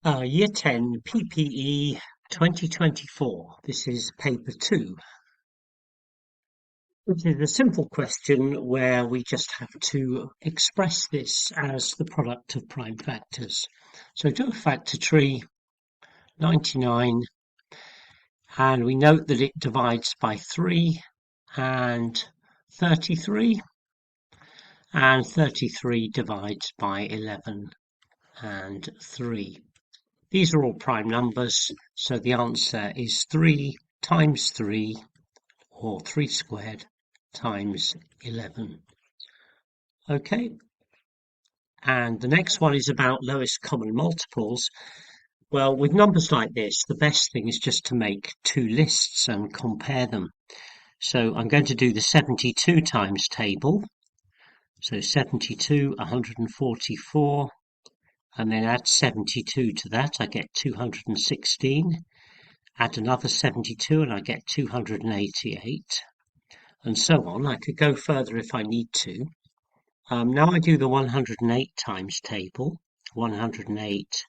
Year 10 PPE 2024. This is paper 2. It is a simple question where we just have to express this as the product of prime factors. So do a factor tree, 99, and we note that it divides by 3 and 33, and 33 divides by 11 and 3. These are all prime numbers, so the answer is 3 times 3, or 3 squared, times 11. Okay, and the next one is about lowest common multiples. Well, with numbers like this, the best thing is just to make two lists and compare them. So I'm going to do the 72 times table. So 72, 144, and then add 72 to that, I get 216. Add another 72 and I get 288, and so on. I could go further if I need to. Now I do the 108 times table, 108,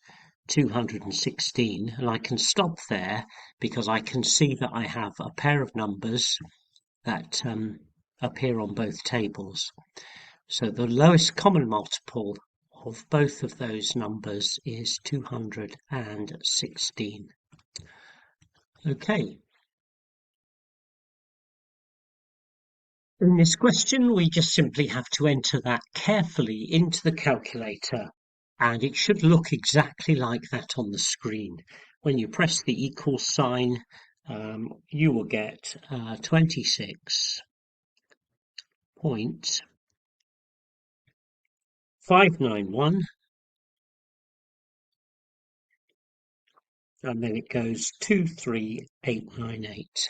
216, and I can stop there because I can see that I have a pair of numbers that appear on both tables. So the lowest common multiple of both of those numbers is 216. Okay. In this question, we just simply have to enter that carefully into the calculator, and it should look exactly like that on the screen. When you press the equal sign, you will get 26.591, and then it goes 23898.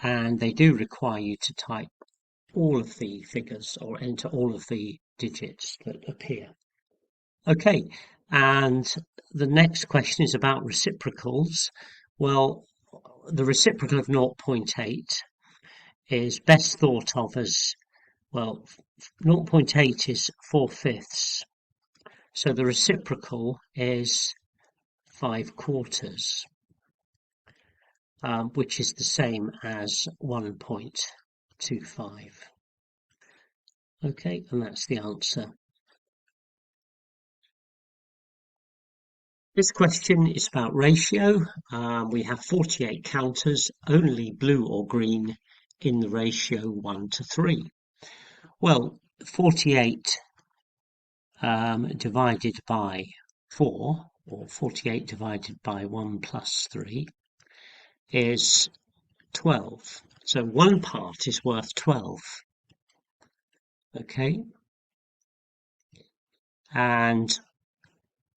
And they do require you to type all of the figures or enter all of the digits that appear. Okay, and the next question is about reciprocals. Well, the reciprocal of 0.8 is best thought of as, well, 0.8 is 4/5. So the reciprocal is 5/4. Which is the same as 1.25. Okay, and that's the answer. This question is about ratio. We have 48 counters, only blue or green in the ratio 1:3. Well, 48 divided by 4, or 48 divided by 1 plus 3, is 12. So one part is worth 12. Okay. And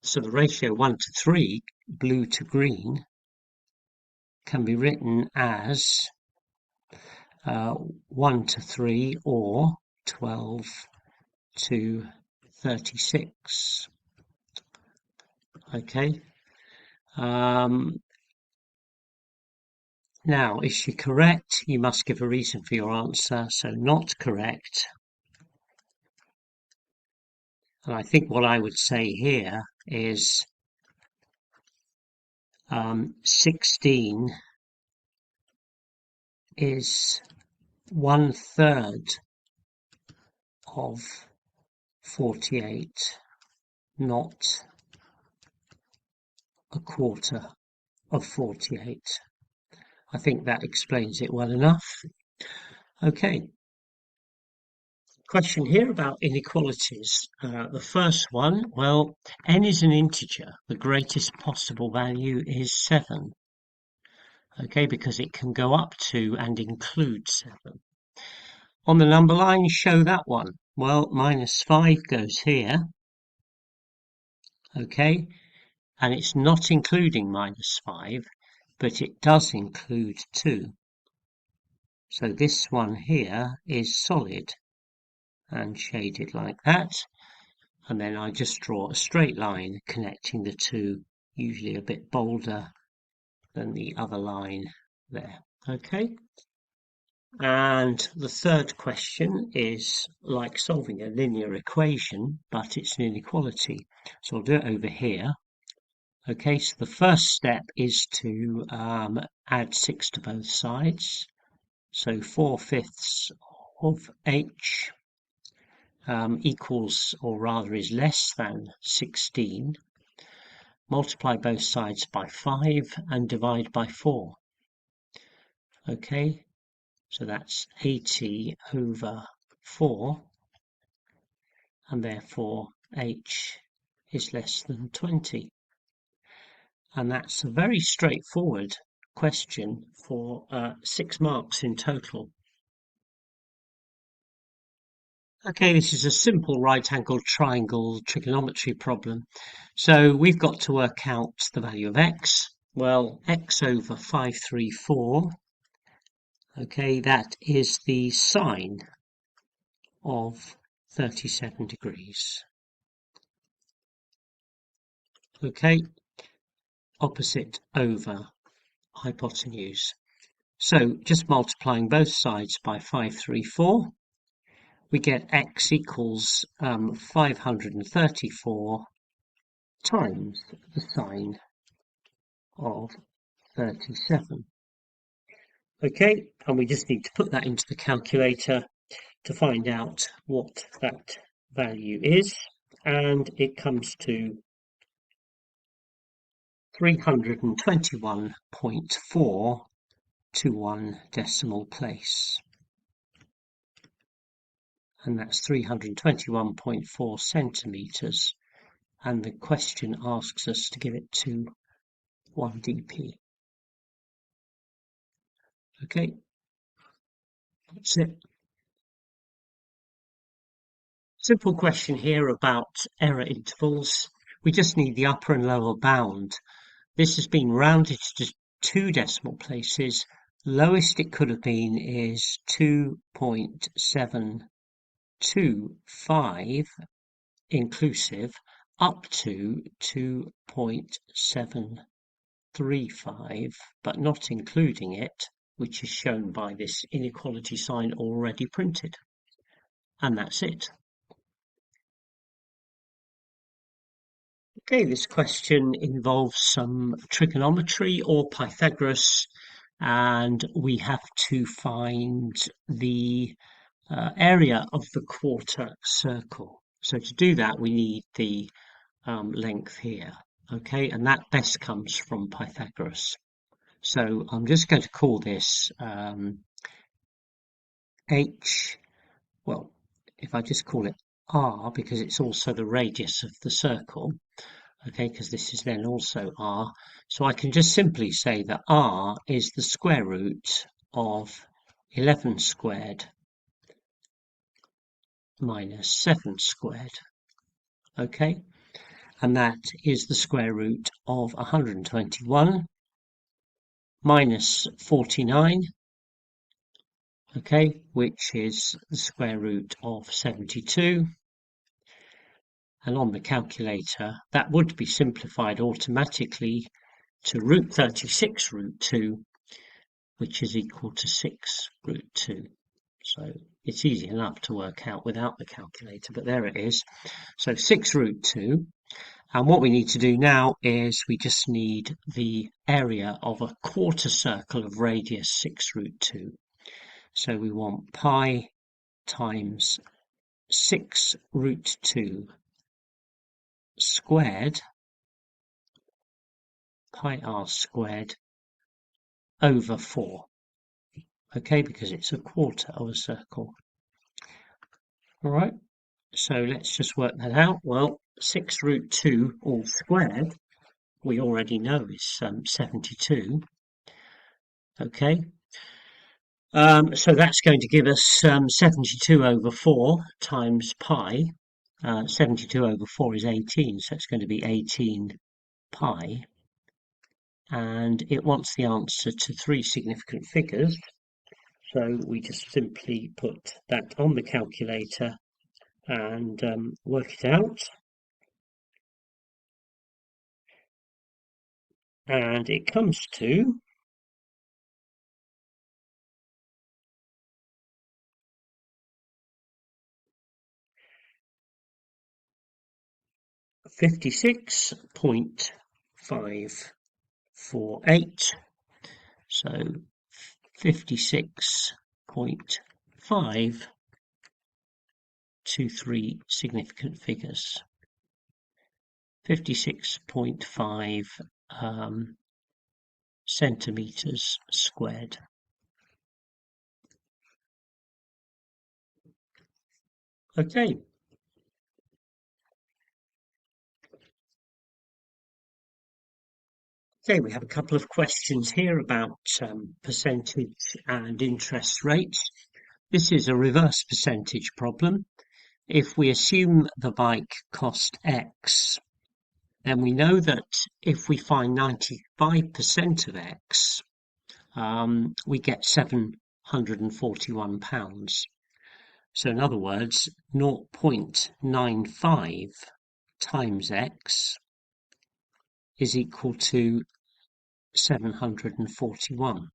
so the ratio 1:3, blue to green, can be written as 1:3, or 12:36. Okay. Now, is she correct? You must give a reason for your answer. So not correct. And I think what I would say here is 16 is 1/3 of 48, not 1/4 of 48. I think that explains it well enough. Okay. Question here about inequalities. The first one, well, n is an integer. The greatest possible value is 7. Okay, because it can go up to and include 7. On the number line, show that one. Well, -5 goes here. Okay, and it's not including -5, but it does include 2. So this one here is solid and shaded like that. And then I just draw a straight line connecting the two, usually a bit bolder than the other line there. Okay. And the third question is like solving a linear equation, but it's an inequality. So I'll do it over here. Okay, so the first step is to add 6 to both sides. So 4/5 of h equals, or rather is less than 16. Multiply both sides by 5 and divide by 4. Okay, so that's 80 over 4, and therefore h is less than 20. And that's a very straightforward question for 6 marks in total. Okay, this is a simple right-angled triangle trigonometry problem. So we've got to work out the value of x. Well, x over 534, okay, that is the sine of 37 degrees. Okay, opposite over hypotenuse. So just multiplying both sides by 534, we get x equals 534 times the sine of 37. Okay, and we just need to put that into the calculator to find out what that value is, and it comes to 321.4 to 1 decimal place. And that's 321.4 centimeters. And the question asks us to give it to 1 dp. Okay, that's it. Simple question here about error intervals. We just need the upper and lower bound. This has been rounded to 2 decimal places. Lowest it could have been is 2.725 inclusive, up to 2.735, but not including it, which is shown by this inequality sign already printed. And that's it. Okay, this question involves some trigonometry or Pythagoras, and we have to find the area of the quarter circle. So to do that, we need the length here. Okay, and that best comes from Pythagoras. So I'm just going to call this h, well, if I just call it r, because it's also the radius of the circle, okay, because this is then also r. So I can just simply say that r is the square root of 11 squared minus 7 squared, okay, and that is the square root of 121 minus 49, okay, which is the square root of 72. And on the calculator, that would be simplified automatically to root 36 root 2, which is equal to 6 root 2. So it's easy enough to work out without the calculator, but there it is. So 6 root 2. And what we need to do now is we just need the area of a quarter circle of radius 6 root 2. So we want pi times 6 root 2 squared, pi r squared, over 4. Okay, because it's a quarter of a circle. All right, so let's just work that out. Well, 6 root 2 all squared, we already know is 72. Okay, so that's going to give us 72 over 4 times pi. 72 over 4 is 18, so it's going to be 18 pi. And it wants the answer to 3 significant figures. So we just simply put that on the calculator and work it out. And it comes to 56.548. So 56.5 to three significant figures. 56.5 centimeters squared. Okay. Okay, we have a couple of questions here about percentage and interest rates. This is a reverse percentage problem. If we assume the bike cost X, then we know that if we find 95% of X, we get £741. So in other words, 0.95 times X is equal to 741.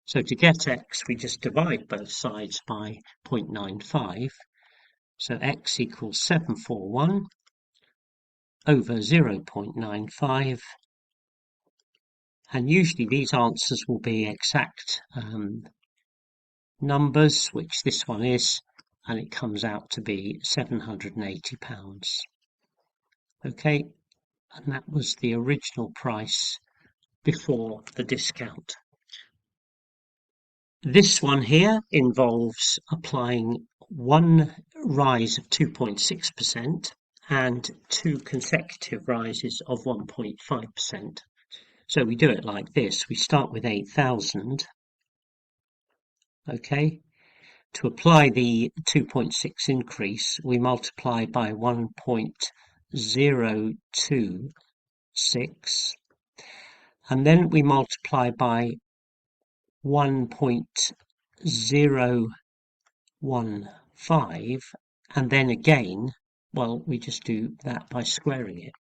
So to get X, we just divide both sides by 0.95. So X equals 741 over 0.95. And usually these answers will be exact numbers, which this one is, and it comes out to be £780. Okay, and that was the original price before the discount. This one here involves applying one rise of 2.6% and two consecutive rises of 1.5%. So we do it like this. We start with 8,000. Okay. To apply the 2.6 increase, we multiply by 1.026, and then we multiply by 1.015, and then again, well, we just do that by squaring it.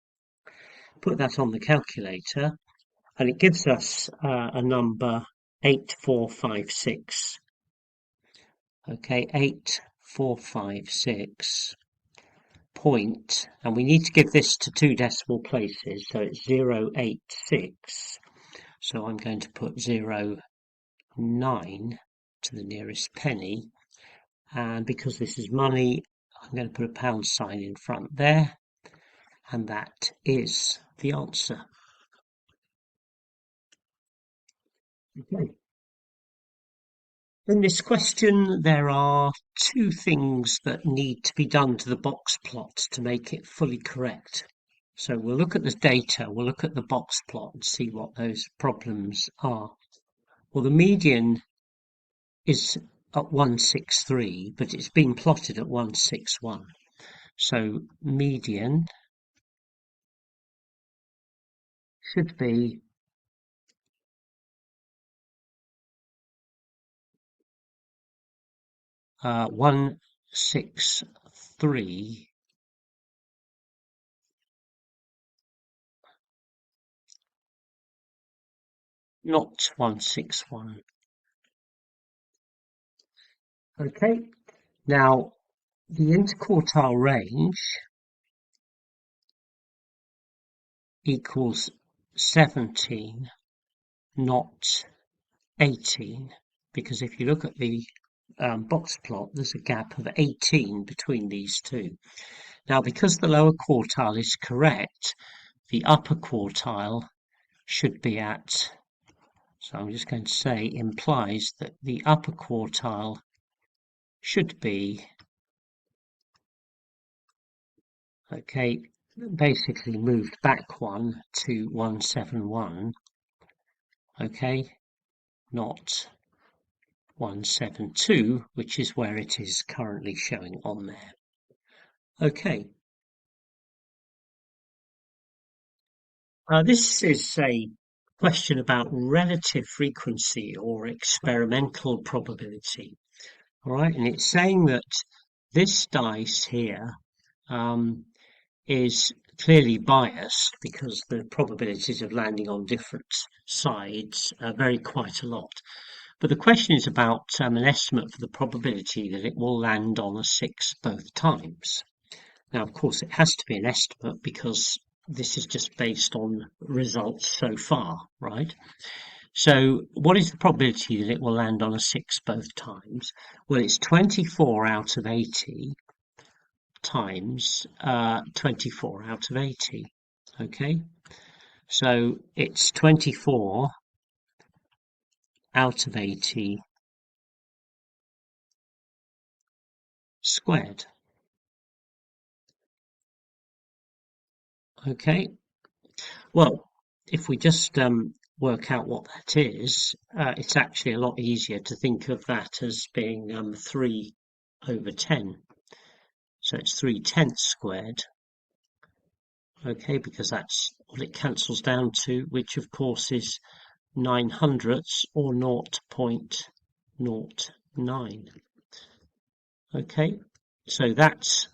Put that on the calculator, and it gives us a number 8456. Okay, 8456 point, and we need to give this to two decimal places, so it's 086. So I'm going to put 0.9 to the nearest penny, and because this is money, I'm going to put a pound sign in front there, and that is the answer. Okay. In this question, there are two things that need to be done to the box plot to make it fully correct. So we'll look at the data, we'll look at the box plot and see what those problems are. Well, the median is at 163, but it's been plotted at 161. So median should be 163, not 161. Okay, now the interquartile range equals 17, not 18, because if you look at the box plot, there's a gap of 18 between these two. Now, because the lower quartile is correct, the upper quartile should be at, so I'm just going to say, implies that the upper quartile should be, okay, basically moved back one to 171, okay, not 172, which is where it is currently showing on there. Okay. This is a question about relative frequency or experimental probability. All right, and it's saying that this dice here is clearly biased because the probabilities of landing on different sides vary quite a lot. But the question is about an estimate for the probability that it will land on a 6 both times. Now, of course, it has to be an estimate because this is just based on results so far, right? So what is the probability that it will land on a 6 both times? Well, it's 24 out of 80 times 24 out of 80. Okay, so it's 24 out of 80 squared. Okay, well, if we just work out what that is, it's actually a lot easier to think of that as being 3 over 10. So it's 3/10 squared, okay, because that's what it cancels down to, which of course is 9 hundredths or 0.09. Okay, so that's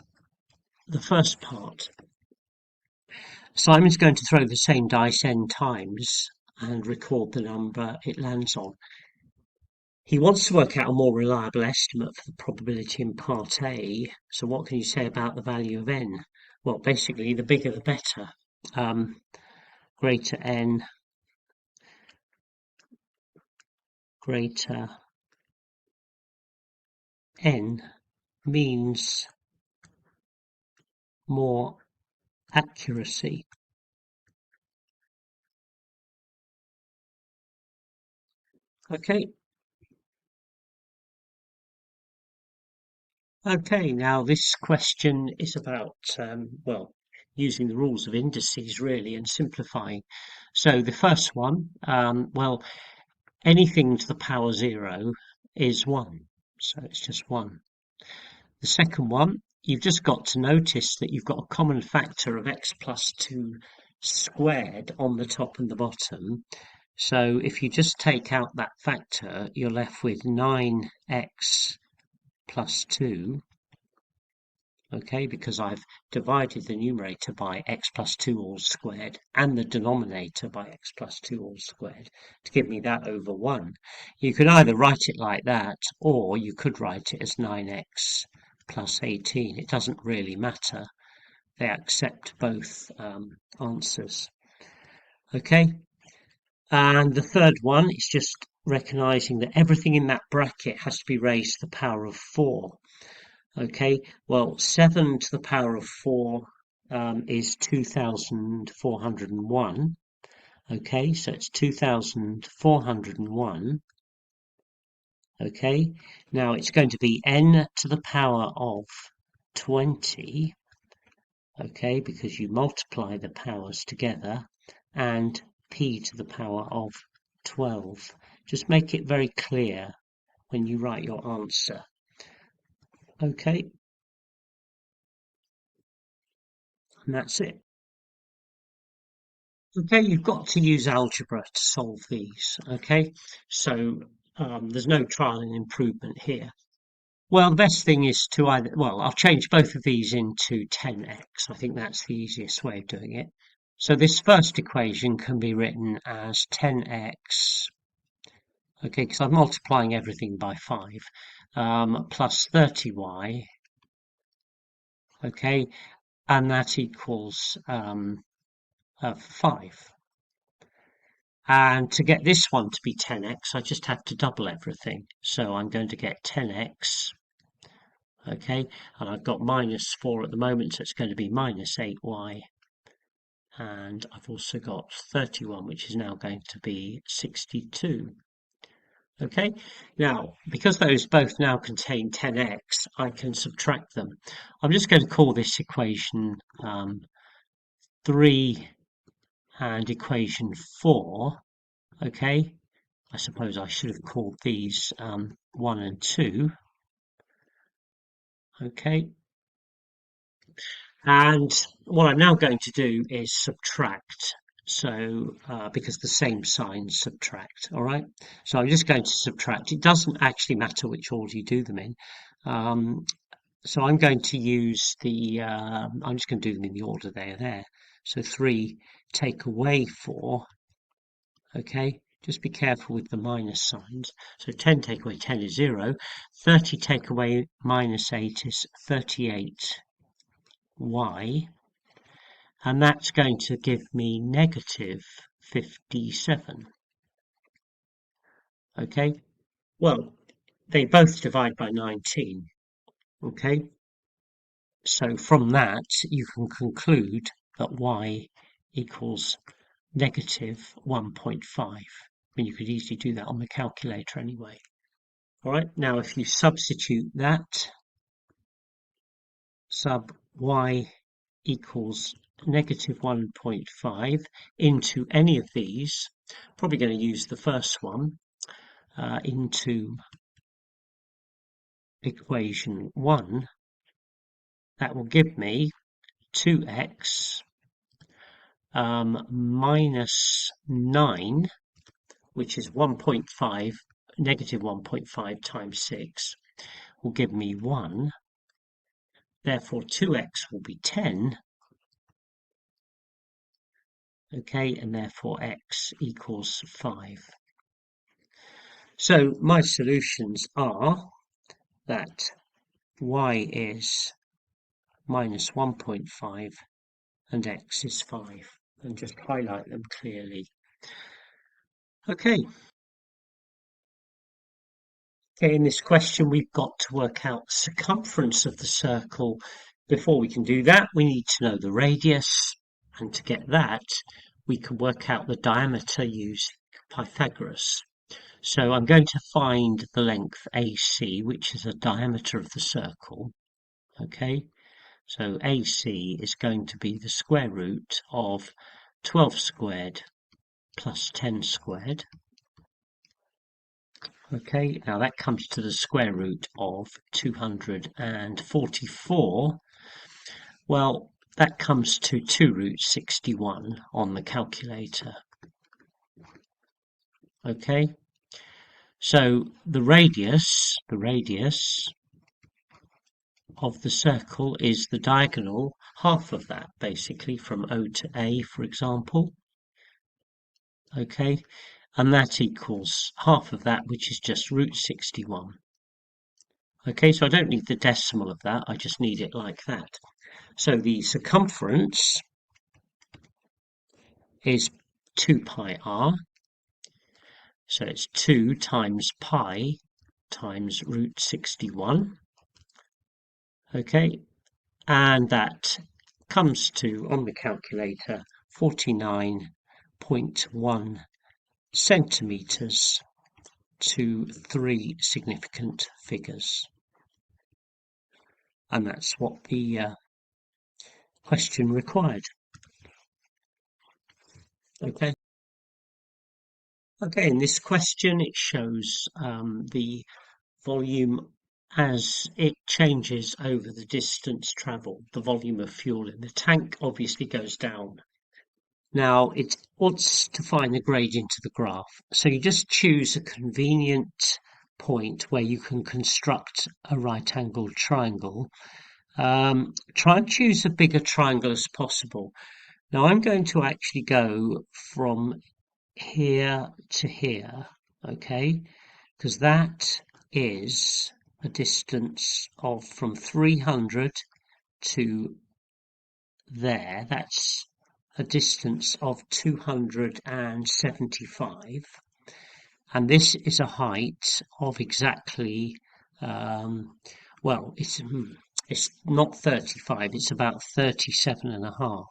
the first part. Simon's going to throw the same dice n times and record the number it lands on. He wants to work out a more reliable estimate for the probability in part A. So what can you say about the value of n? Well, basically, the bigger the better. Greater n, greater n means more accuracy. Okay. Okay, now this question is about, well, using the rules of indices really and simplifying. So the first one, well, anything to the power 0 is 1. So it's just 1. The second one, you've just got to notice that you've got a common factor of x plus 2 squared on the top and the bottom. So if you just take out that factor, you're left with 9x plus 2, okay, because I've divided the numerator by x plus 2 all squared and the denominator by x plus 2 all squared to give me that over 1. You could either write it like that, or you could write it as 9x plus 18. It doesn't really matter. They accept both answers. Okay, and the third one is just recognizing that everything in that bracket has to be raised to the power of 4. Okay, well, 7 to the power of 4 is 2,401. Okay, so it's 2,401. Okay, now it's going to be n to the power of 20. Okay, because you multiply the powers together, and p to the power of 12. Just make it very clear when you write your answer. Okay, and that's it. Okay, you've got to use algebra to solve these. Okay, so there's no trial and improvement here. Well, the best thing is to either, well, I'll change both of these into 10x. I think that's the easiest way of doing it. So this first equation can be written as 10x, okay, because I'm multiplying everything by 5, plus 30y, okay, and that equals 5. And to get this one to be 10x, I just have to double everything. So I'm going to get 10x, okay, and I've got minus 4 at the moment, so it's going to be minus 8y. And I've also got 31, which is now going to be 62. Okay, now, because those both now contain 10x, I can subtract them. I'm just going to call this equation 3 and equation 4. Okay, I suppose I should have called these 1 and 2. Okay, and what I'm now going to do is subtract. So because the same signs subtract, all right? So I'm just going to subtract. It doesn't actually matter which order you do them in. So I'm going to use the, I'm just going to do them in the order they are there. So 3 take away 4, okay? Just be careful with the minus signs. So 10 take away 10 is 0. 30 take away minus 8 is 38y. y, and that's going to give me negative 57. Okay, well, they both divide by 19. Okay, so from that you can conclude that y equals negative 1.5. I mean, you could easily do that on the calculator anyway. All right, now if you substitute that, sub y equals negative 1.5 into any of these, probably going to use the first one, into equation 1, that will give me 2x minus 9, which is 1.5, negative 1.5 times 6, will give me 1. Therefore, 2x will be 10. Okay, and therefore x equals 5. So my solutions are that y is minus 1.5 and x is 5, and just highlight them clearly. Okay, in this question we've got to work out the circumference of the circle. Before we can do that, we need to know the radius, and to get that we can work out the diameter using Pythagoras. So I'm going to find the length AC, which is the diameter of the circle. Okay, so AC is going to be the square root of 12 squared plus 10 squared. Okay, now that comes to the square root of 244. Well, that comes to 2 root 61 on the calculator. Okay, so the radius of the circle is the diagonal half of that, basically from O to A, for example. Okay, and that equals half of that, which is just root 61. Okay, so I don't need the decimal of that, I just need it like that. So the circumference is 2 pi r, so it's 2 times pi times root 61. Okay, and that comes to, on the calculator, 49.1 centimeters to 3 significant figures. And that's what the question required. Okay. Okay, in this question it shows the volume as it changes over the distance travelled. The volume of fuel in the tank obviously goes down. Now it wants to find the gradient of the graph, so you just choose a convenient point where you can construct a right-angled triangle. Try and choose a bigger triangle as possible. Now I'm going to actually go from here to here, okay, because that is a distance of from 300 to there. That's a distance of 275, and this is a height of exactly well, it's not 35, it's about 37.5.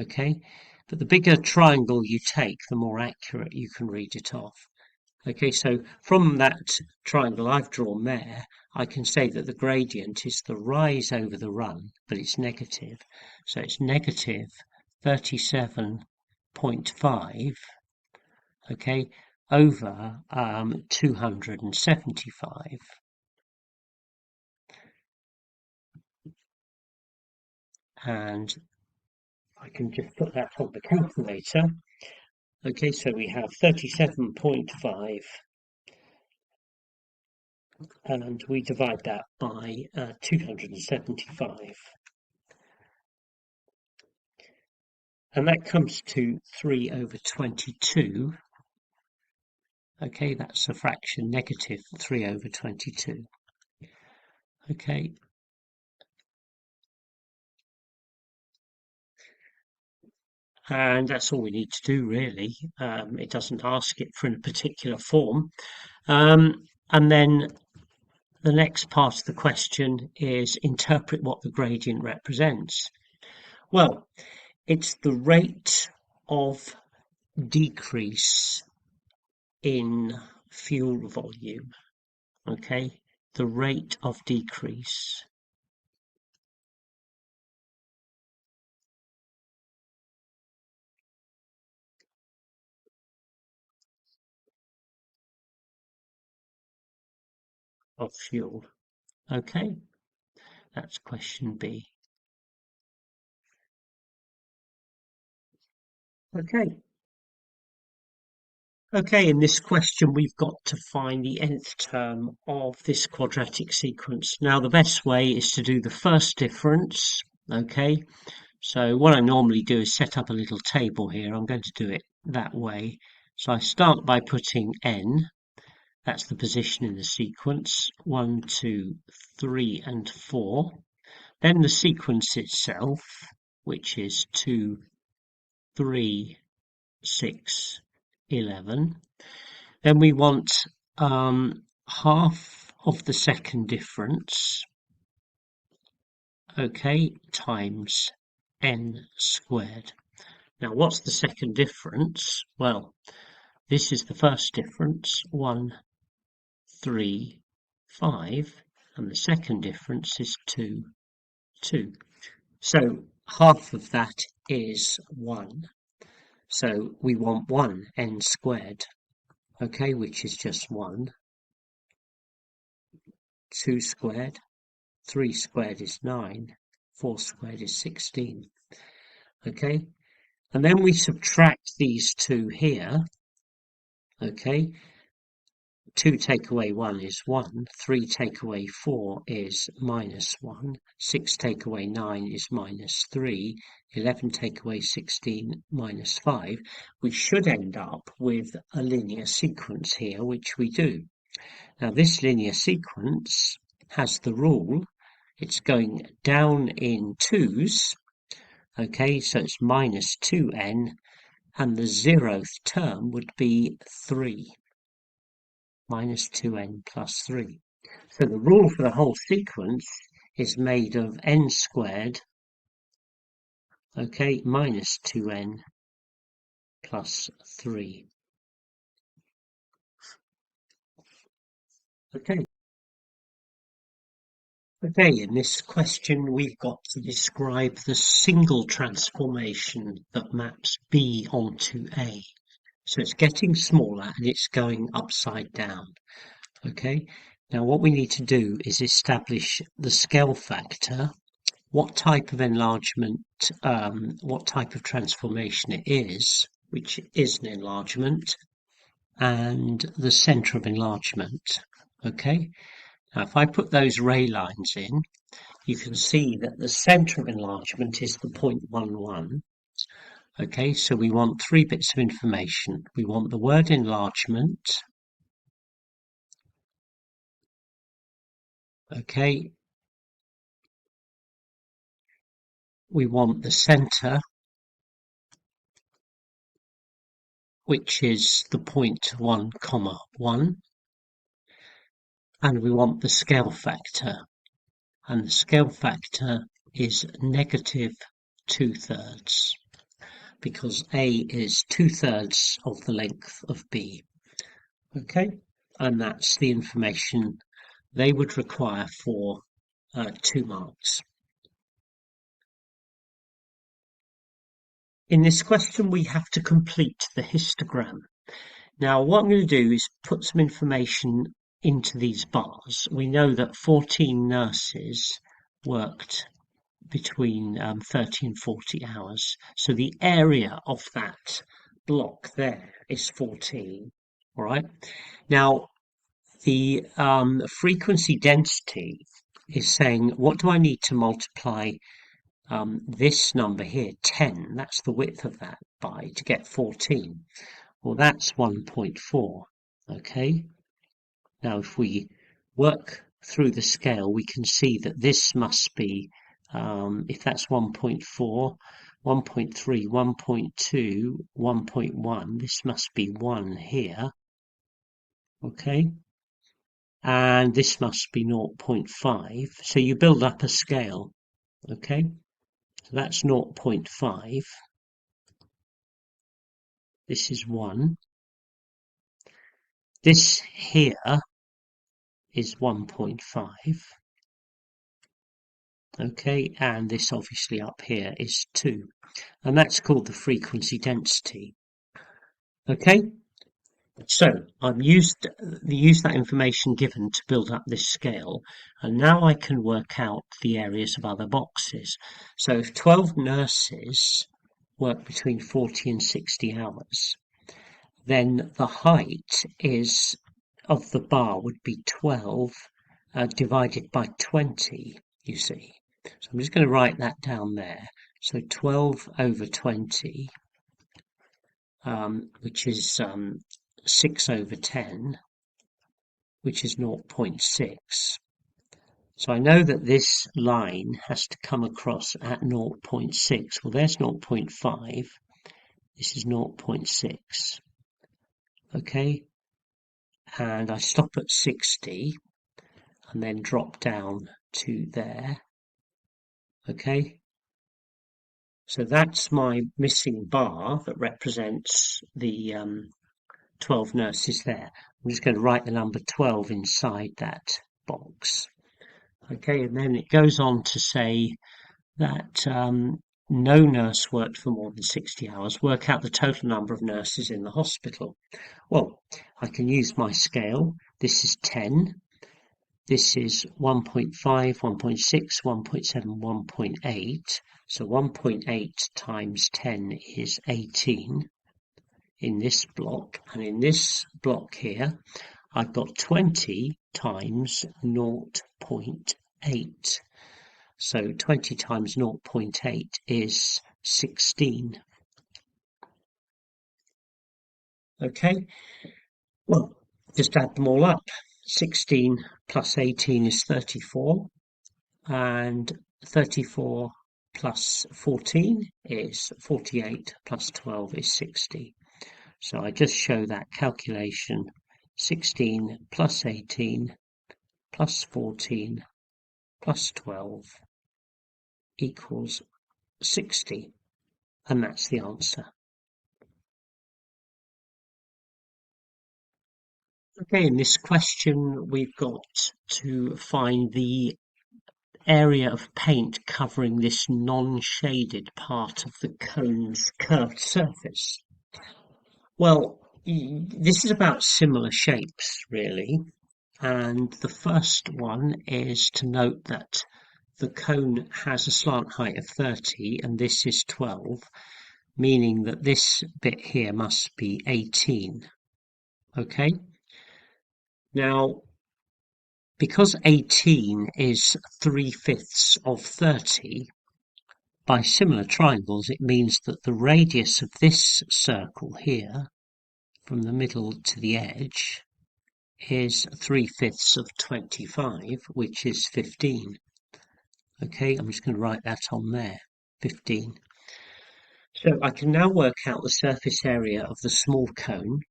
Okay, but the bigger triangle you take, the more accurate you can read it off. Okay, so from that triangle I've drawn there, I can say that the gradient is the rise over the run, but it's negative. So it's negative 37.5, okay, over 275. And I can just put that on the calculator. Okay, so we have 37.5, and we divide that by 275. And that comes to 3 over 22. Okay, that's a fraction, negative 3 over 22. Okay, and that's all we need to do really. It doesn't ask it for a particular form. And then the next part of the question is interpret what the gradient represents. Well, it's the rate of decrease in fuel volume, okay? The rate of decrease. Of fuel, okay? That's question B. Okay. Okay, in this question, we've got to find the nth term of this quadratic sequence. Now, the best way is to do the first difference, okay? So what I normally do is set up a little table here. I'm going to do it that way. So I start by putting n, that's the position in the sequence, 1, 2, 3, and 4. Then the sequence itself, which is 2, 3, 6, 11. Then we want half of the second difference, okay, times n squared. Now, what's the second difference? Well, this is the first difference, 1, 3, 5, and the second difference is 2, 2. So half of that is 1. So we want 1 n squared, okay, which is just 1. 2 squared, 3 squared is 9, 4 squared is 16, okay? And then we subtract these two here, okay? 2 take away 1 is 1, 3 take away 4 is minus 1, 6 take away 9 is minus 3, 11 take away 16 minus 5. We should end up with a linear sequence here, which we do. Now this linear sequence has the rule, it's going down in twos, okay, so it's minus 2n, and the 0th term would be 3, minus 2n plus 3. So the rule for the whole sequence is made of n squared, okay, minus 2n plus 3. Okay. Okay, in this question we've got to describe the single transformation that maps B onto A. So it's getting smaller and it's going upside down. Okay, now what we need to do is establish the scale factor, what type of enlargement, what type of transformation it is, which is an enlargement, and the center of enlargement. Okay, now if I put those ray lines in, you can see that the center of enlargement is the 0.11. Okay, so we want 3 bits of information. We want the word enlargement. Okay, we want the center, which is the 0.1, and we want the scale factor, and the scale factor is negative 2/3, because A is 2/3 of the length of B. Okay, and that's the information they would require for 2 marks. In this question, we have to complete the histogram. Now, what I'm going to do is put some information into these bars. We know that 14 nurses worked between 30 and 40 hours. So the area of that block there is 14. All right. Now, the frequency density is saying, what do I need to multiply this number here, 10, that's the width of that, by to get 14? Well, that's 1.4, okay? Now, if we work through the scale, we can see that this must be, if that's 1.4, 1.3, 1.2, 1.1. This must be 1 here, okay? And this must be 0.5. So you build up a scale, okay? So that's 0.5. This is 1. This here is 1.5. Okay, and this obviously up here is 2. And that's called the frequency density. Okay, so I've used that information given to build up this scale, and now I can work out the areas of other boxes. So if 12 nurses work between 40 and 60 hours, then the height is of the bar would be 12 divided by 20, you see. So I'm just going to write that down there. So 12 over 20, which is 6 over 10, which is 0.6. So I know that this line has to come across at 0.6. Well, there's 0.5. This is 0.6. Okay, and I stop at 60 and then drop down to there. Okay, so that's my missing bar that represents the 12 nurses there. I'm just going to write the number 12 inside that box. Okay, and then it goes on to say that no nurse worked for more than 60 hours. Work out the total number of nurses in the hospital. Well, I can use my scale. This is 10. This is 1.5, 1.6, 1.7, 1.8. So 1.8 times 10 is 18 in this block. And in this block here, I've got 20 times 0.8. So 20 times 0.8 is 16. Okay, well, just add them all up. 16 plus 18 is 34. And 34 plus 14 is 48, plus 12 is 60. So I just show that calculation. 16 plus 18 plus 14 plus 12 equals 60. And that's the answer. Okay, in this question, we've got to find the area of paint covering this non-shaded part of the cone's curved surface. Well, this is about similar shapes, really. And the first one is to note that the cone has a slant height of 30 and this is 12, meaning that this bit here must be 18. Okay? Now, because 18 is 3/5 of 30, by similar triangles, it means that the radius of this circle here, from the middle to the edge, is 3/5 of 25, which is 15. Okay, I'm just going to write that on there, 15. So I can now work out the surface area of the small cone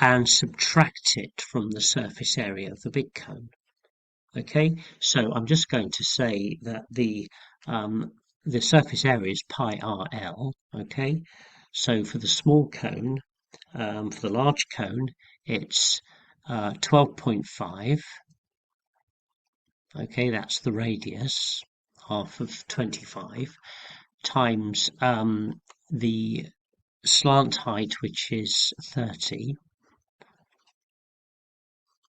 and subtract it from the surface area of the big cone. Okay, so I'm just going to say that the surface area is pi RL. Okay, so for the small cone, for the large cone, it's 12.5. Okay, that's the radius, half of 25, times the slant height, which is 30,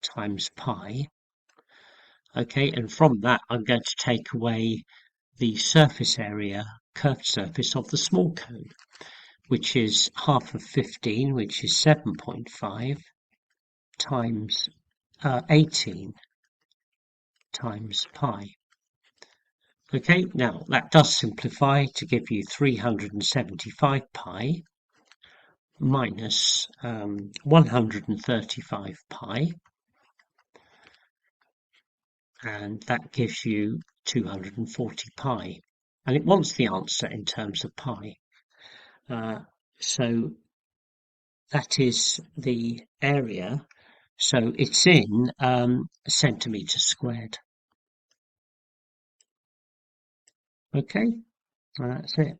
times pi. Okay, and from that I'm going to take away the surface area, curved surface of the small cone, which is half of 15, which is 7.5, times 18 times pi. Okay, now that does simplify to give you 375 pi minus 135 pi, and that gives you 240 pi. and it wants the answer in terms of pi. So that is the area. So it's in centimetres squared. Okay, and that's it.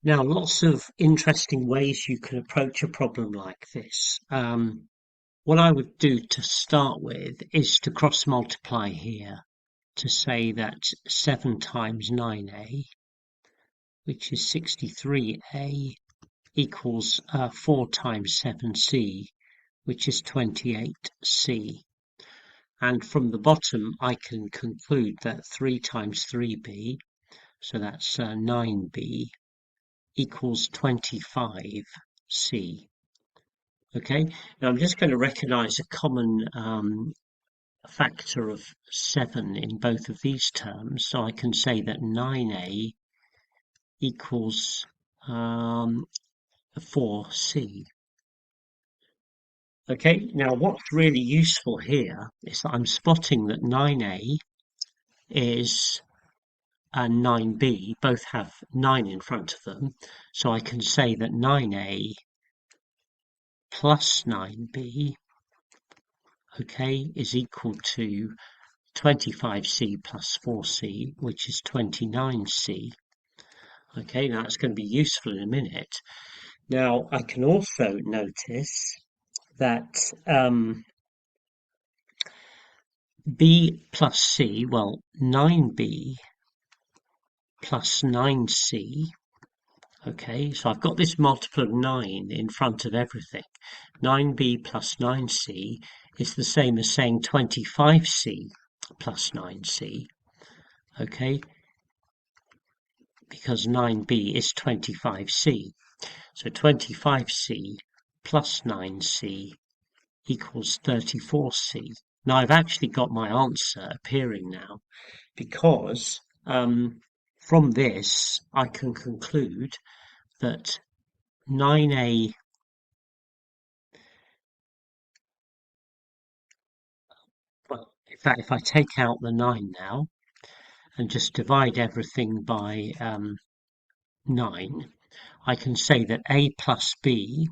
Now, lots of interesting ways you can approach a problem like this. What I would do to start with is to cross multiply here to say that 7 times 9a, which is 63a, equals 4 times 7c, which is 28c. And from the bottom, I can conclude that 3 times 3b, so that's 9b, equals 25c. Okay, now I'm just going to recognize a common factor of 7 in both of these terms. So I can say that 9a equals 4c. Okay, now what's really useful here is that I'm spotting that 9a is and 9b both have 9 in front of them. So I can say that 9a plus 9b, okay, is equal to 25c plus 4c, which is 29c. Okay, now it's going to be useful in a minute. Now I can also notice that b plus c, well, 9b plus 9c. Okay, so I've got this multiple of 9 in front of everything. 9b plus 9c is the same as saying 25c plus 9c. Okay, because 9b is 25c. So 25c plus 9c equals 34c. Now I've actually got my answer appearing now because from this I can conclude that 9a, well, in fact, if I take out the 9 now and just divide everything by 9, I can say that a plus b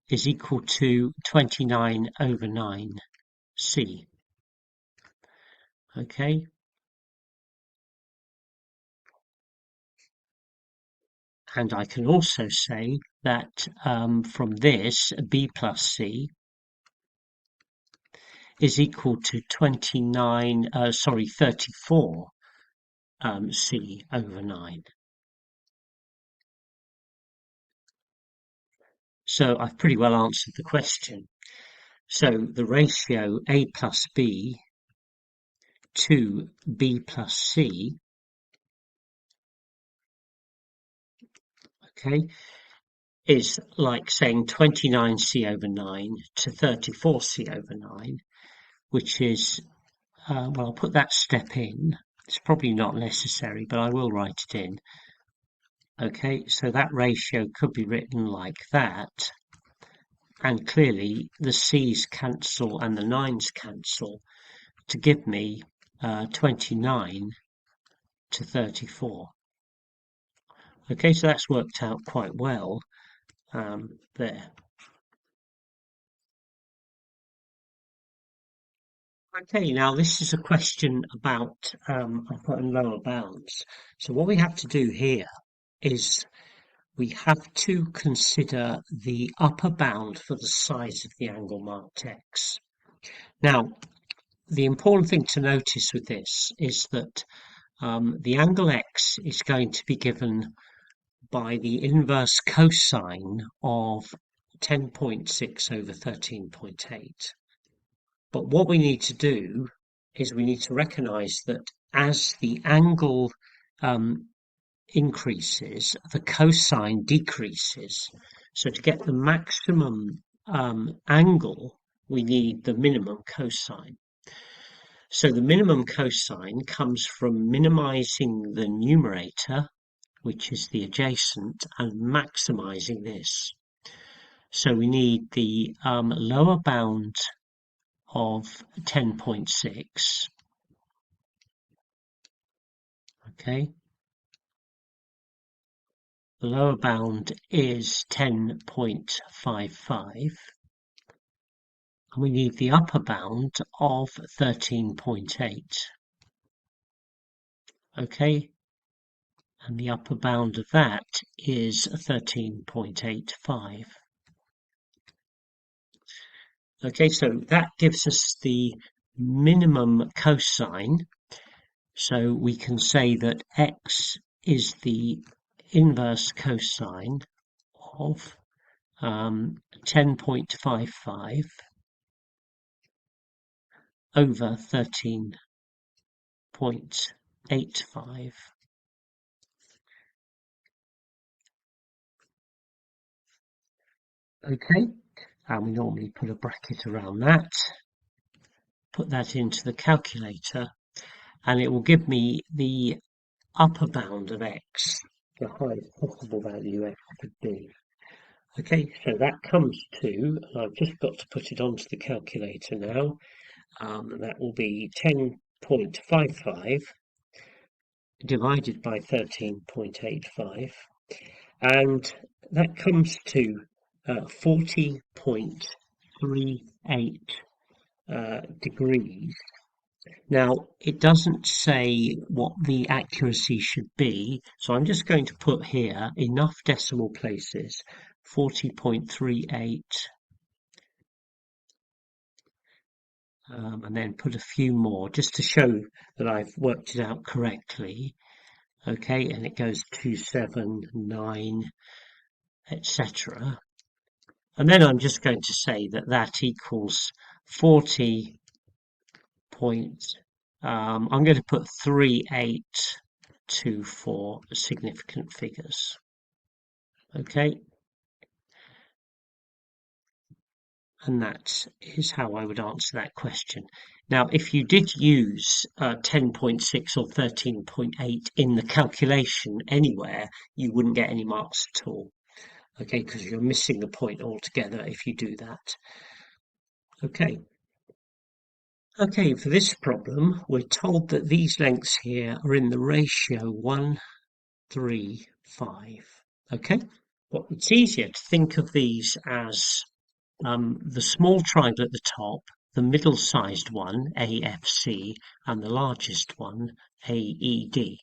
is equal to 29 over 9c. Okay, and I can also say that from this, b plus c is equal to 34 c over 9. So I've pretty well answered the question. So the ratio a plus b to b plus c, okay, is like saying 29c over 9 to 34c over 9, which is, well, I'll put that step in. It's probably not necessary, but I will write it in. Okay, so that ratio could be written like that. And clearly the c's cancel and the 9's cancel to give me 29 to 34. Okay, so that's worked out quite well there. Okay, now this is a question about upper and lower bounds. So what we have to do here is we have to consider the upper bound for the size of the angle marked x. Now, the important thing to notice with this is that the angle x is going to be given by the inverse cosine of 10.6 over 13.8. But what we need to do is we need to recognize that as the angle increases, the cosine decreases. So to get the maximum angle, we need the minimum cosine. So the minimum cosine comes from minimizing the numerator, which is the adjacent, and maximizing this. So we need the lower bound of 10.6. Okay, the lower bound is 10.55, and we need the upper bound of 13.8. Okay, and the upper bound of that is 13.85. Okay, so that gives us the minimum cosine. So we can say that x is the inverse cosine of 10.55 over 13.85. Okay, and we normally put a bracket around that, put that into the calculator, and it will give me the upper bound of x, the highest possible value x could be. Okay, so that comes to, I've just got to put it onto the calculator now, and that will be 10.55 divided by 13.85, and that comes to 40.38 degrees. Now, it doesn't say what the accuracy should be, so I'm just going to put here enough decimal places, 40.38, and then put a few more just to show that I've worked it out correctly. Okay, and it goes 279, etc. And then I'm just going to say that that equals 40 I'm going to put 3824 significant figures. Okay, and that is how I would answer that question. Now, if you did use 10.6 or 13.8 in the calculation anywhere, you wouldn't get any marks at all. Okay, because you're missing the point altogether if you do that. Okay. Okay, for this problem, we're told that these lengths here are in the ratio 1, 3, 5. Okay, well, it's easier to think of these as the small triangle at the top, the middle-sized one, AFC, and the largest one, AED.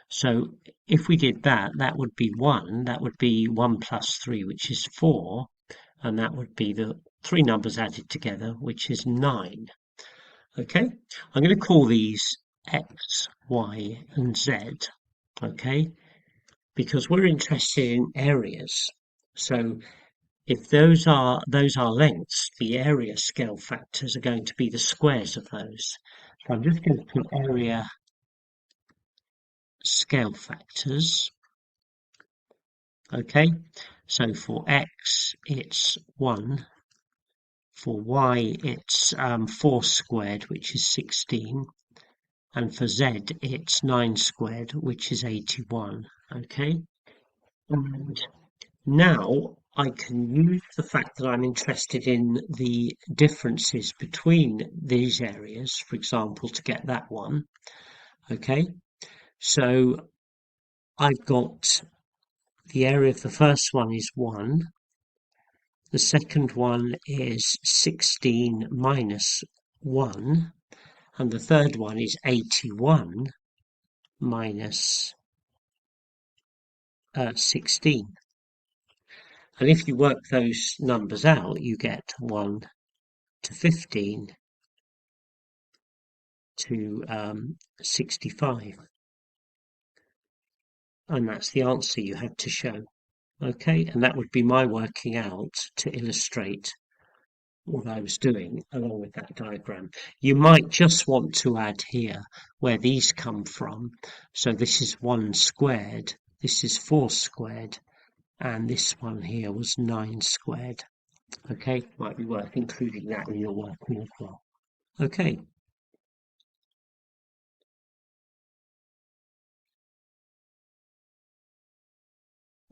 So if we did that, that would be 1, that would be 1 plus 3, which is 4, and that would be the three numbers added together, which is 9. Okay, I'm going to call these X, Y, and Z, okay, because we're interested in areas. So if those are lengths, the area scale factors are going to be the squares of those. So I'm just going to put area scale factors. Okay, so for X it's 1, for Y it's 4 squared, which is 16, and for Z it's 9 squared, which is 81. Okay, and now I can use the fact that I'm interested in the differences between these areas, for example, to get that one. Okay, so I've got the area of the first one is 1, the second one is 16 minus 1, and the third one is 81 minus 16. And if you work those numbers out, you get 1 to 15 to 65. And that's the answer you had to show. Okay, and that would be my working out to illustrate what I was doing along with that diagram. You might just want to add here where these come from. So this is 1 squared, this is 4 squared, and this one here was 9 squared. Okay, might be worth including that in your working as well. Okay.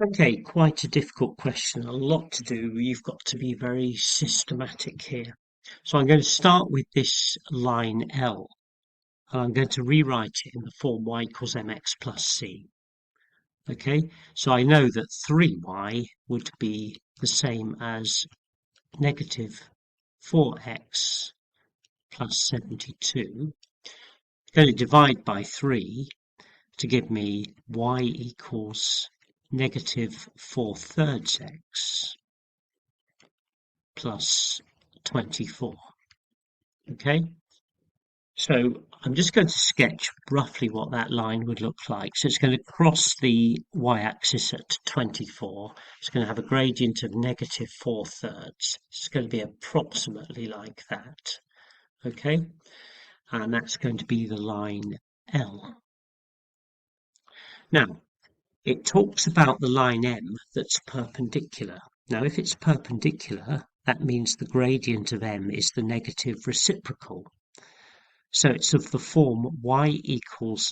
Okay, quite a difficult question, a lot to do. You've got to be very systematic here. So I'm going to start with this line L, and I'm going to rewrite it in the form y equals mx plus c. Okay, so I know that 3y would be the same as negative 4x plus 72. I'm going to divide by 3 to give me y equals negative 4/3 x plus 24. Okay, so I'm just going to sketch roughly what that line would look like. So it's going to cross the y-axis at 24. It's going to have a gradient of negative 4/3. It's going to be approximately like that. Okay, and that's going to be the line L. Now, it talks about the line M that's perpendicular. Now, if it's perpendicular, that means the gradient of M is the negative reciprocal. So it's of the form y equals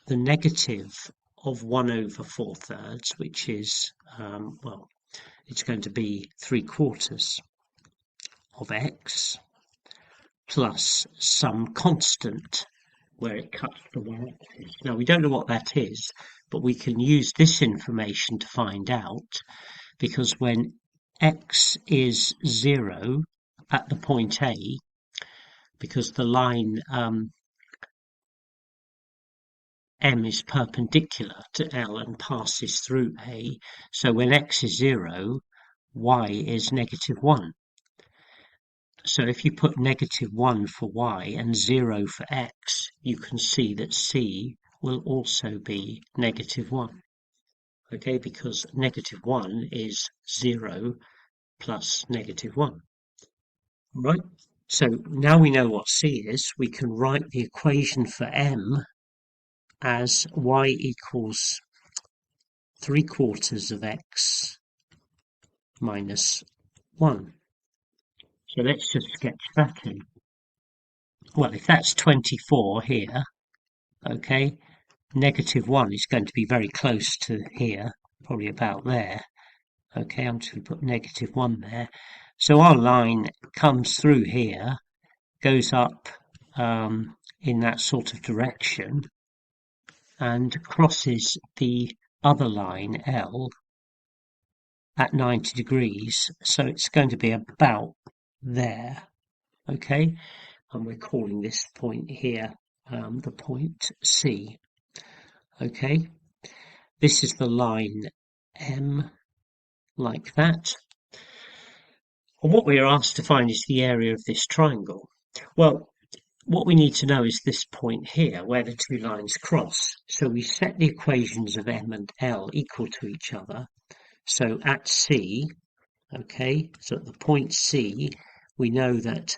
the negative of 1 over 4/3, which is, well, it's going to be 3/4 of x plus some constant where it cuts the y-axis. Now, we don't know what that is, but we can use this information to find out, because when x is 0 at the point A, because the line M is perpendicular to L and passes through A, so when x is 0, y is negative 1. So if you put negative 1 for y and 0 for x, you can see that C will also be negative 1. Okay, because negative 1 is 0 plus negative 1. Right? So now we know what C is, we can write the equation for M as y equals 3/4 of x minus 1. So let's just sketch that in. Well, if that's 24 here, okay, negative 1 is going to be very close to here, probably about there. Okay, I'm just going to put negative 1 there. So our line comes through here, goes up in that sort of direction, and crosses the other line, L, at 90 degrees. So it's going to be about there. Okay, and we're calling this point here the point C. Okay, this is the line M, like that. And what we're asked to find is the area of this triangle. Well, what we need to know is this point here, where the two lines cross. So we set the equations of M and L equal to each other. So at C, okay, so at the point C, we know that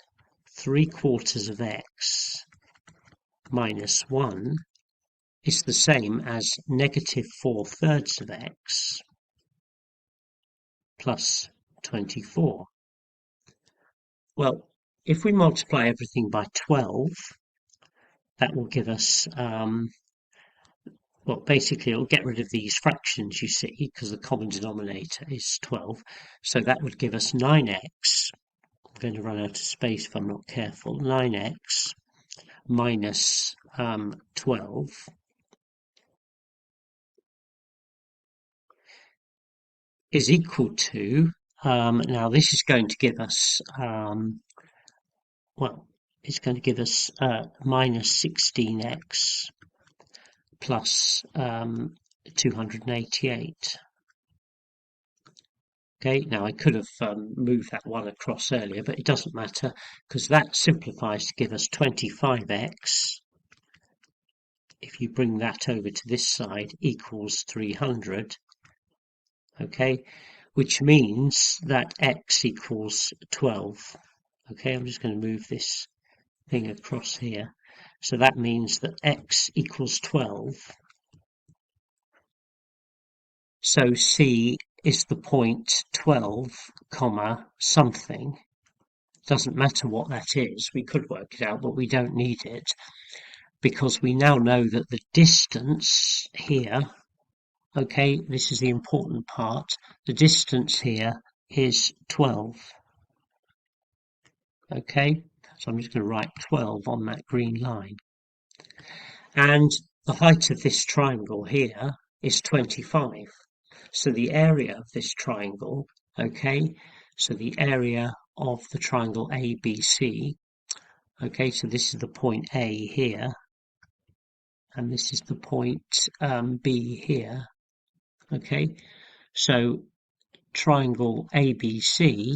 3/4 of x minus 1 is the same as negative 4/3 of x plus 24. Well, if we multiply everything by 12, that will give us, well, basically it'll get rid of these fractions, you see, because the common denominator is 12. So that would give us 9x. I'm going to run out of space if I'm not careful. 9x minus 12 is equal to, now this is going to give us, well, it's going to give us minus 16x plus 288. Okay, now I could have moved that one across earlier, but it doesn't matter, because that simplifies to give us 25x. If you bring that over to this side, equals 300. Okay, which means that x equals 12. Okay, I'm just going to move this thing across here. So that means that x equals 12. So C is the point 12, comma, something. Doesn't matter what that is. We could work it out, but we don't need it, because we now know that the distance here, okay, this is the important part, the distance here is 12. Okay, so I'm just going to write 12 on that green line. And the height of this triangle here is 25. So the area of this triangle, okay, so the area of the triangle ABC, okay, so this is the point A here, and this is the point B here, okay, so triangle ABC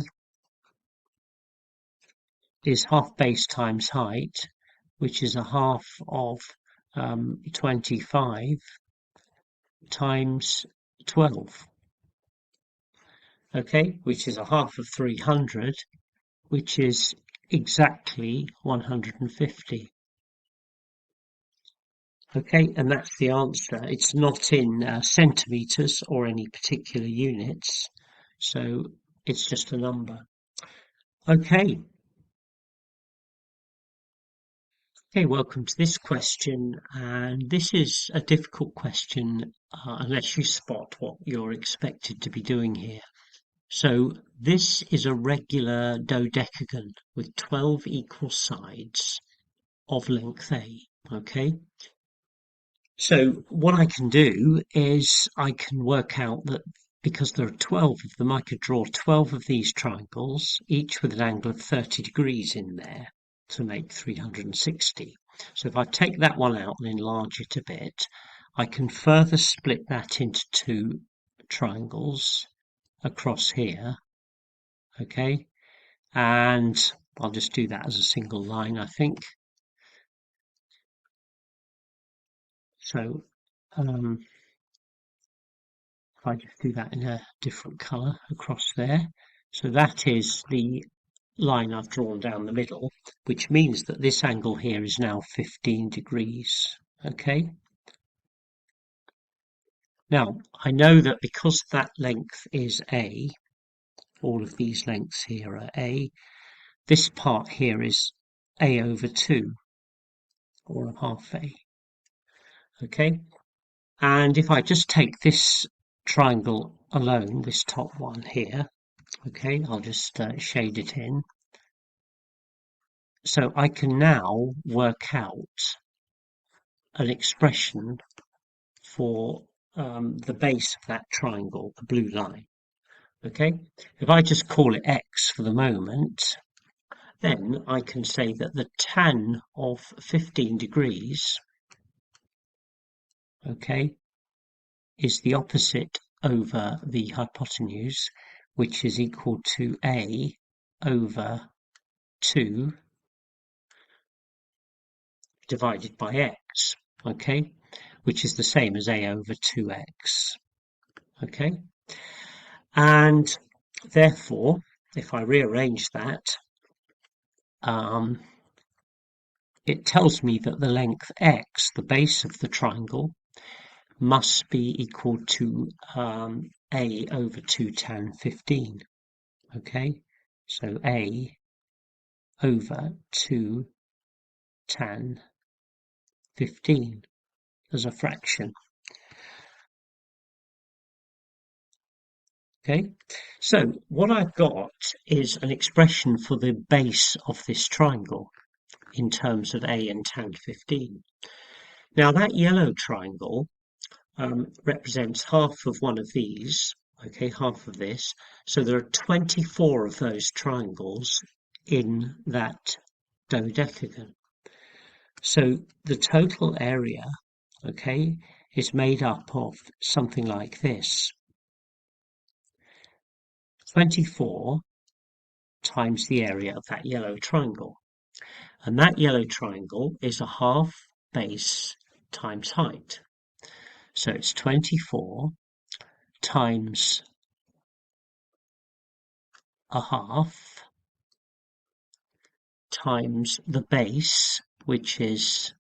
is half base times height, which is a half of 25 times 12, okay, which is a half of 300, which is exactly 150. Okay, and that's the answer. It's not in centimeters or any particular units, so it's just a number. Okay, okay, welcome to this question, and this is a difficult question unless you spot what you're expected to be doing here. So this is a regular dodecagon with 12 equal sides of length A, okay? So what I can do is I can work out that because there are 12 of them, I could draw 12 of these triangles, each with an angle of 30 degrees in there to make 360. So if I take that one out and enlarge it a bit, I can further split that into two triangles across here, okay? And I'll just do that as a single line, I think. So if I just do that in a different colour across there. So that is the line I've drawn down the middle, which means that this angle here is now 15 degrees. Okay. Now, I know that because that length is A, all of these lengths here are A, this part here is A over 2, or a half A. Okay. And if I just take this triangle alone, this top one here, okay, I'll just shade it in. So I can now work out an expression for the base of that triangle, the blue line. Okay, if I just call it x for the moment, then I can say that the tan of 15 degrees, okay, is the opposite over the hypotenuse, which is equal to a over 2 divided by x, okay, which is the same as a over 2x, okay, and therefore if I rearrange that, it tells me that the length x, the base of the triangle, must be equal to a over 2 tan 15, okay, so a over 2 tan 15 as a fraction. Okay, so what I've got is an expression for the base of this triangle in terms of a and tan 15. Now that yellow triangle represents half of one of these, okay, half of this. So there are 24 of those triangles in that dodecagon. So the total area, okay, is made up of something like this. 24 times the area of that yellow triangle. And that yellow triangle is a half base times height. So it's 24 times a half times the base, which is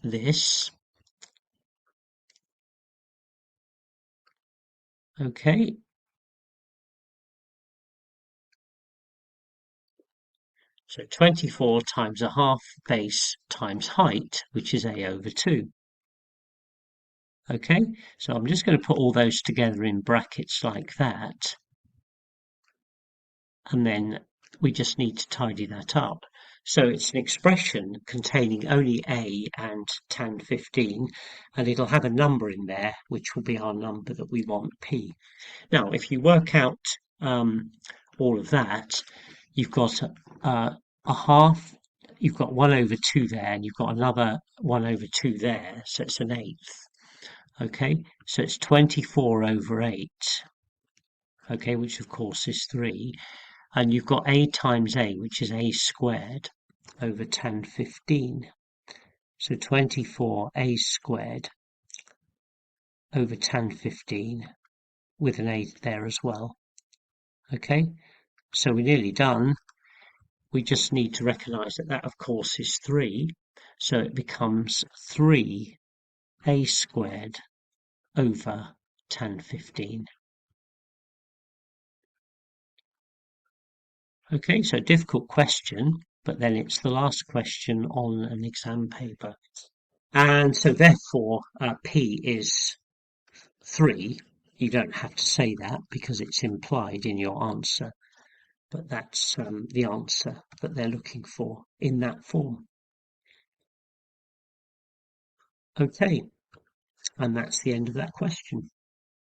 this. Okay. So 24 times a half base times height, which is a over 2. Okay, so I'm just going to put all those together in brackets like that. And then we just need to tidy that up. So it's an expression containing only a and tan 15, and it'll have a number in there, which will be our number that we want, p. Now, if you work out all of that, you've got a half, you've got 1 over 2 there, and you've got another 1 over 2 there, so it's an eighth. Okay, so it's 24 over 8, okay, which of course is 3. And you've got a times a, which is a squared over tan 15. So 24a squared over tan 15 with an a there as well. Okay, so we're nearly done. We just need to recognize that that of course is 3. So it becomes 3a squared over tan 15. Okay, so difficult question, but then it's the last question on an exam paper. And so therefore, P is 3. You don't have to say that because it's implied in your answer, but that's the answer that they're looking for in that form. Okay, and that's the end of that question.